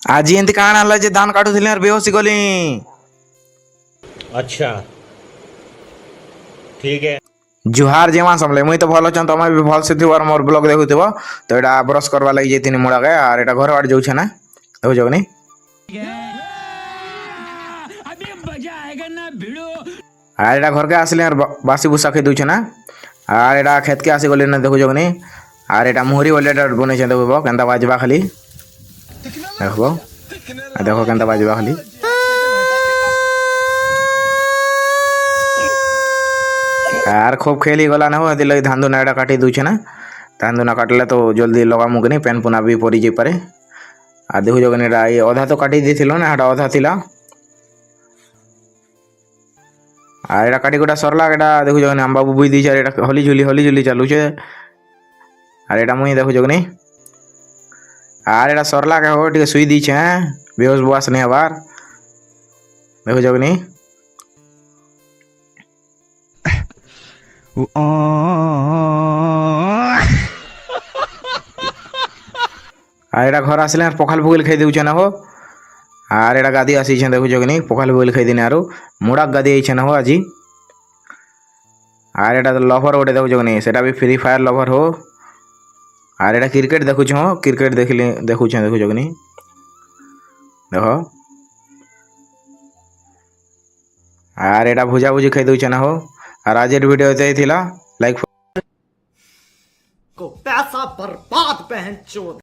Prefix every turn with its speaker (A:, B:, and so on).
A: ଆଜି ଏମିତି କାଣା ହେଲା ଯେ ଧାନ କାଟୁଥିଲି ଆର୍ ବେହୋସି ଗଲି।
B: अच्छा ठीक है।
A: ଜୁହାର ଯେମା ସମଲେ ମୁଇଁ ତ ଭଲ ଅଛନ୍ ତମେ ବି ଭଲସେ ଥିବ ଆର୍ ମୋର୍ ବ୍ଲଗ୍ ଦେଖୁଥିବ। ତ ଏଇଟା ବ୍ରସ୍ କରବା ଲାଗି ଯାଇଥିନି ମୁଡ଼ାକେ ଆର୍ ଏଇଟା ଘର ଆଡ଼େ ଯାଉଛେ ନା ଦେଖୁଛ କି ନାଇଁ। ଆର୍ ଏଇଟା ଘରକେ ଆସିଲେ ଆର୍ ବାସି ବୁସା ଖାଇ ଦଉଛେ ନା। ଆର୍ ଏଇଟା ଖେତକେ ଆସିଗଲି ନା ଦେଖୁଛ କି ନାଇଁ। ଆର୍ ଏଇଟା ମୁହରି ବୋଲି ଏଇଟା ବନେଇଛେ ଦେଖବ କେନ୍ତା ବାଜବା ଖାଲି ଦେଖବ ଦେଖ କେନ୍ତା ବାଜବା ଖାଲି। ଆର୍ ଖୁବ୍ ଖେଲ୍ ହେଇଗଲା ନା ହୋ ହେଥିର୍ ଲାଗି ଧାନ ଧୁନା ଏଇଟା କାଟି ଦଉଛେ ନା। ଧାନ ଧୁନା କାଟିଲେ ତ ଜଲ୍ଦି ଲଗାମୁ କି ନାଇଁ ପେନ୍ ପୁନା ବି ପଡ଼ି ଯାଇପାରେ। ଆର୍ ଦେଖୁଛ କି ନାଇଁ ଏଇଟା ଏ ଅଧା ତ କାଟି ଦେଇଥିଲ ନା ହେଟା ଅଧା ଥିଲା। ଆର୍ ଏଇଟା କାଟି କୁଟା ସରଲା ଏଇଟା ଦେଖୁଛ କି ନାଇଁ ଆମ ବାବୁ ବୁଇ ଦେଇଛେ ଏଇଟା ହଲି ଝୁଲି ଚାଲୁଛେ। ଆର୍ ଏଇଟା ମୁଇଁ ଦେଖୁଛ କି ନାଇଁ ଆର୍ ଏଇଟା ସରଲା କେ ହୋ ଟିକେ ଶୁଇ ଦେଇଛେଁ ବେହୋସ୍ ବୁଆସ୍ ନାଇଁ ହବାର୍ ଦେଖୁଛ କି ନାଇଁ। ଆର୍ ଏଇଟା ଘର ଆସିଲେ ପଖାଲ୍ ଫୁକିଲ୍ ଖାଇ ଦେଉଛେ ନା ହୋ। ଆର୍ ଏଇଟା ଗାଧି ଆସିଛେ ଦେଖୁଛ କି ନାଇଁ ପଖାଲ୍ ଫୁକିଲ୍ ଖାଇଦିନି ଆରୁ ମୁଡ଼ାକ୍ ଗାଧି ଆଇଛେ ନା ହୋ ଆଜି। ଆର୍ ଏଇଟା ଲଭର୍ ଗୋଟେ ଦେଖୁଛ କି ନାଇଁ ସେଟା ବି ଫ୍ରି ଫାୟାର୍ ଲଭର୍ ହୋ। ଆର୍ ଏଇଟା କ୍ରିକେଟ୍ ଦେଖୁଛୁଁ କ୍ରିକେଟ୍ ଦେଖୁଛେଁ ଦେଖୁଛ କି ନାଇଁ ଦେଖ। ଆର୍ ଏଇଟା ଭୁଜା ଭୁଜି ଖାଇ ଦଉଛେ ନା ହୋ। ଆର୍ ଆଜିର ଭିଡ଼ିଓ ଏତେ ଥିଲା ଲାଇକ୍
C: को पैसा बर्बाद पहन चोद।